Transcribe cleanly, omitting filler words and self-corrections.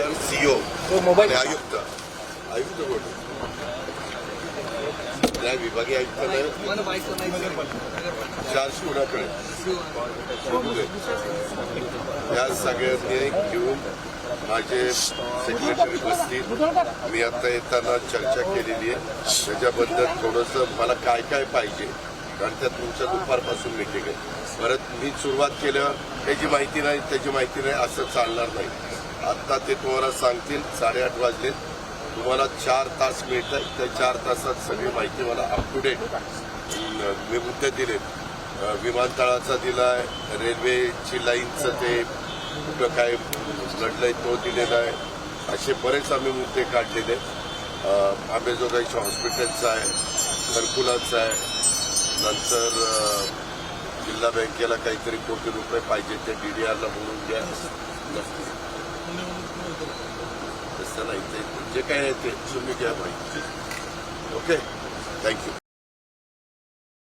Director, CEO आणि आयुक्त कोण या विभागीय आयुक्तालय 400 गुणाकडे या सगळ्यांनी घेऊन माझे सेक्रेटरी बसतील. मी आता येताना चर्चा केलेली आहे त्याच्याबद्दल थोडंसं मला काय काय पाहिजे, कारण त्या तुमच्या दुपारपासून मिटिंग आहे. परत मी सुरुवात केल्यावर त्याची माहिती नाही असं चालणार नाही. आता ते तुम्हाला सांगतील 8:30 वाजले, तुम्हाला 4 तास मिळतात. त्या 4 तासात सगळी माहिती मला अप टू डेट मी मुद्दे दिलेत. विमानतळाचा दिलाय, रेल्वेची लाईनचं ते कुठं काय लढलंय तो दिलेला आहे. असे बरेच आम्ही मुद्दे काढलेले. अंबेजोगाईच्या हॉस्पिटलचा आहे, घरकुलाचा आहे, नंतर जिल्हा बँकेला काहीतरी कोटी रुपये पाहिजे ते DDRला बोलून द्या. तसं नाही, ते जे काय आहे ते तुम्ही घ्या माहिती. Okay, thank you.